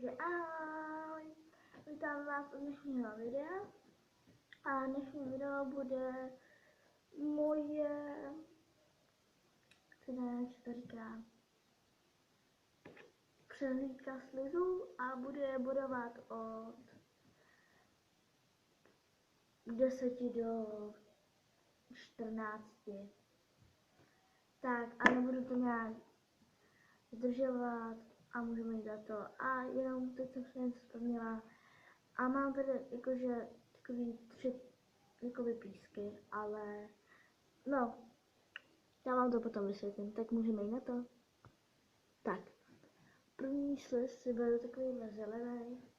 Takže ahoj, vítám vás u dnešního videa a dnešní video bude moje, jak se to říká, přehlídka slizů a budu je budovat od 10 do 14. Tak a nebudu to nějak zdržovat a můžeme jít za to. A jenom teď jsem si něco vzpomněla a mám tady jakože takový 3 jakoby písky, ale no, já vám to potom vysvětlím, tak můžeme jít na to. Tak, první sliz si beru takovýhle zelený.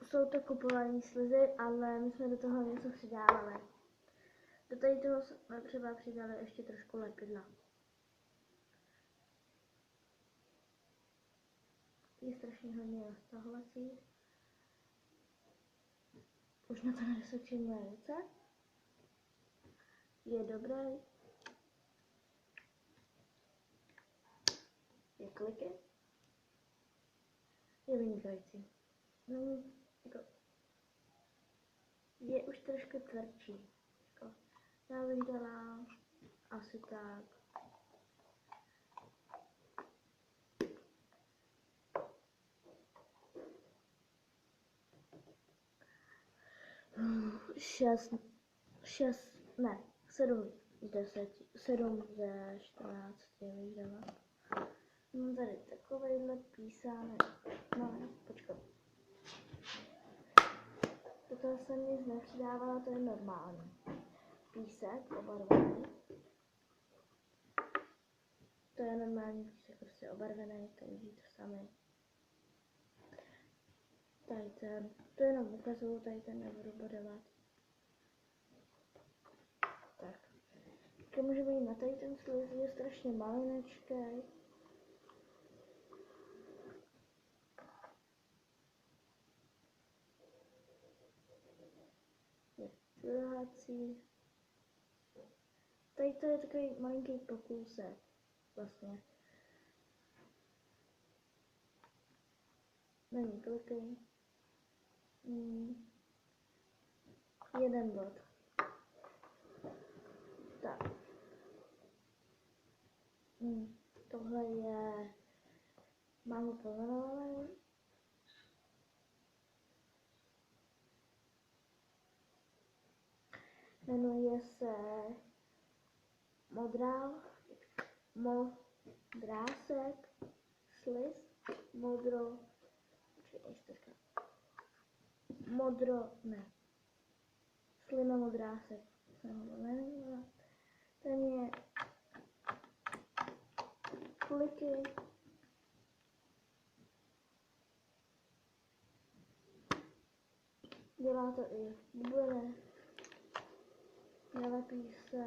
Jsou to kupované slizy, ale my jsme do toho něco přidávali. Do tady toho jsme třeba přidali ještě trošku lepidla. Je strašně hodně roztahovací. Už na to nevysočím moje ruce. Je dobrý. Je kliky. Je vynikající. No, jako, je už trošku tvrdší. Jako, já bych dala asi tak 7 z 10, 7 ze 14 bych dala. Mám tady takovejhle písánek. No, počkej. Do toho jsem nic nepřidávala, to je normální. Písek obarvený. To je normální písek, prostě obarvený, to vidíte sami. Tady ten, to jenom ukazuju, tady ten nebudu bodovat. Tak. Teď můžeme jít na tady ten sliz, je strašně malinečký. Je trhací. Tady to je takový malinký pokusek, vlastně. Není kliky. Jeden bod. Tak. Tohle je, mám ho pojmenovaný. Jmenuje se modrásek, sliz, slina modrásek. Ten je kliky. Dělá to i bubliny. Nelepí se.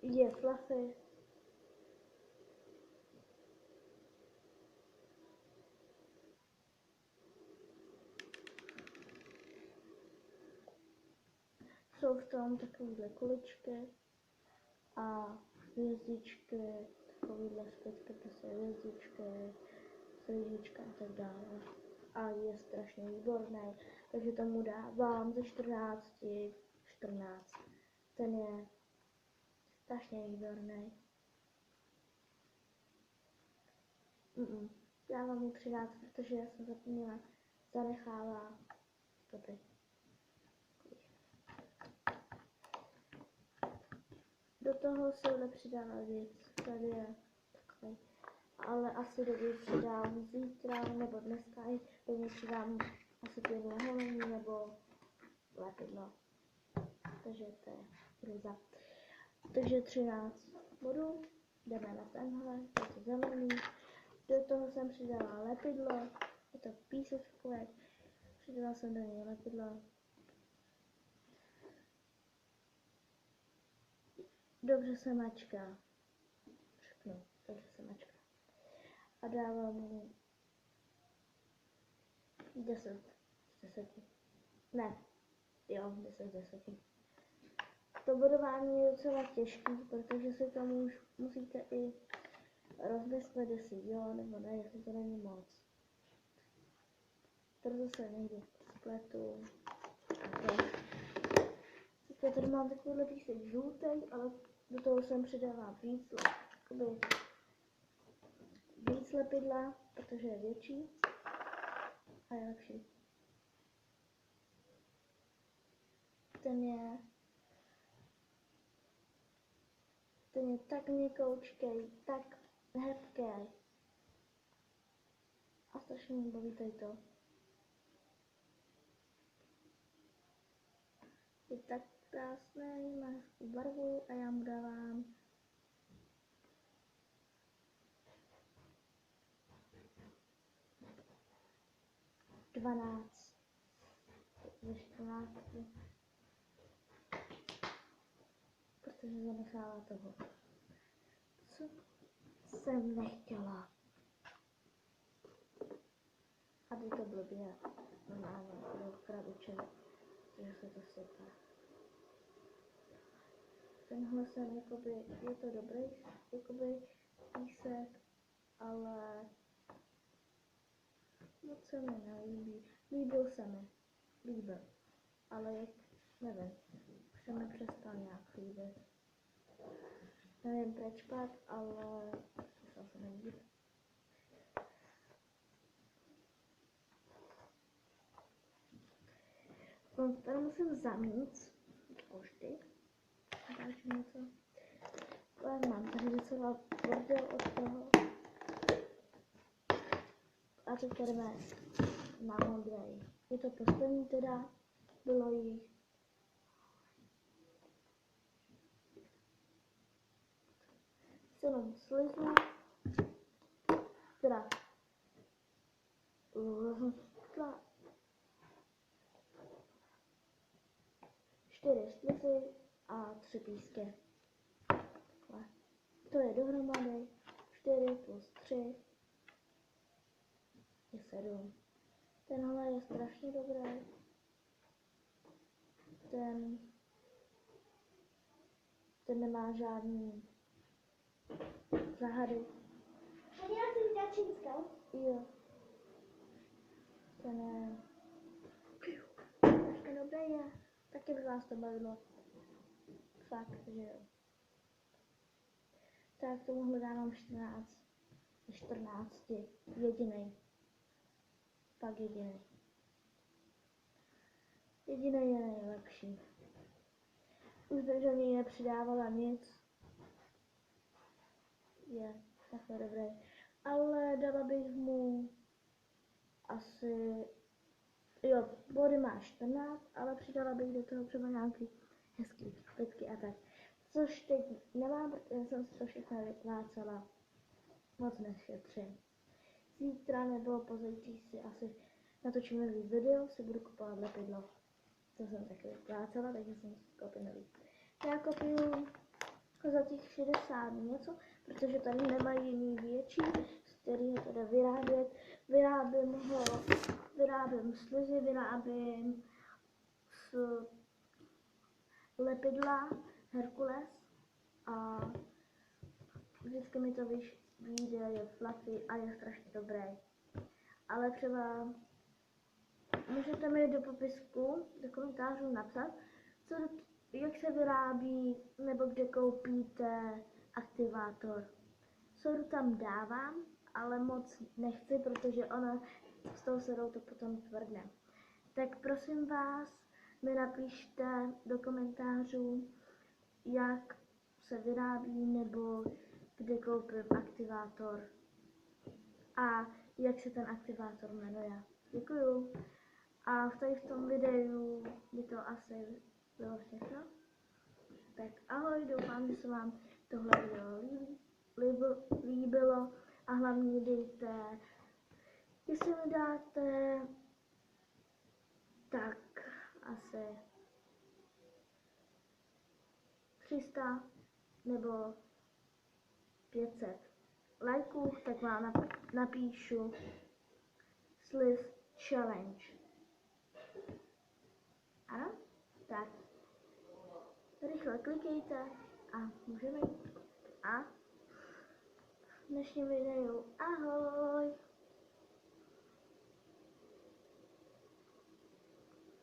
Je fluffy. Jsou v tom takovýhle kuličky a hvězdičky, takovýhle špičky, prostě hvězdičky, srdíčka a tak dále. A je strašně výborný, takže tomu dávám ze 14. Ten je strašně výborný. Dávám mu 13, protože já jsem zapomněla, zanechala stopy. Do toho se nepřidává víc, tady je takový, ale asi doby přidám zítra nebo dneska, do něj přidám asi 5 leholení nebo lepidlo, takže to je hruza. Takže 13 bodů, jdeme na tenhle, je to zelený, do toho jsem přidala lepidlo, je to písečkové, přidala jsem do něj lepidlo. Dobře se mačká. Řeknu, dobře se mačká. A dávám mu 10 z 10. Ne, jo, 10 z 10. To bodování je docela těžký, protože si tomu už musíte i jestli 10 jo, nebo ne, jestli to není moc. Proto se někdy spletu. Teď tady mám takovýhle písek žlutý, ale do toho jsem přidala víc lepidla, protože je větší a je lepší. Ten je tak měkoučkej, tak hebký. A strašně mi baví tady to. Je tak krásný, má hezkou barvu a já mu dávám 12 ze 14, protože zanechává toho, co jsem nechtěla. A teď to blbě normálně do krabiček, že se to sype. Tenhle jsem jakoby, je to dobrý jakoby písek, ale moc se mi nelíbí. Líbil se mi, ale jak, nevím, už se mi přestal nějak líbit. Nevím proč pak, ale přestal se mi líbit. Tady musím zamít pošty. Další něco. Ale mám tady docela bordel od toho. A teď jdeme na modrej. Je to poslední teda, bylo jich 7 slizů, teda 4 slizy a 3 písky. Takhle. To je dohromady 4 plus 3 je 7. Tenhle je strašně dobrý. Ten nemá žádný záhady. A já jsem ta čínská. Jo. Ten je strašně dobrý je. Taky by vás to bavilo. Fakt, že jo. Tak tomuhle dávám 14 ze 14. Jedinej. Fakt jedinej. Jedinej je nejlepší. Už bych do něj nepřidávala nic. Je takhle dobrý. Ale dala bych mu asi, jo, body má 14, ale přidala bych do toho třeba nějaký hezký špetky a tak. Což teď nemám, protože jsem si to všechno vyplácela. Moc nešetřím. Zítra nebo pozítří si asi natočím nový video, si budu kupovat lepidlo. To jsem taky vyplácela, takže jsem si koupil nový. Já koupím za těch 60 něco, protože tady nemají jiný větší, z kterého teda vyrábím slizy, vyrábím z lepidla Herkules a vždycky mi to vyjde, je fluffy a je strašně dobrý. Ale třeba můžete mi do popisku, do komentářů napsat, jak se vyrábí nebo kde koupíte aktivátor. Sodu tam dávám, ale moc nechci, protože ona s tou sodou to potom tvrdne. Tak prosím vás, mi napište do komentářů, jak se vyrábí nebo kde koupím aktivátor a jak se ten aktivátor jmenuje. Děkuju. A v tom videu by to asi bylo všechno. Tak ahoj, doufám, že se vám tohle video líbilo a hlavně dejte, jestli mi dáte, tak asi 300 nebo 500 lajků, tak vám napíšu Sliz Challenge. Ano? Tak. Rychle klikejte a můžeme jít. A dnešním videu. Ahoj!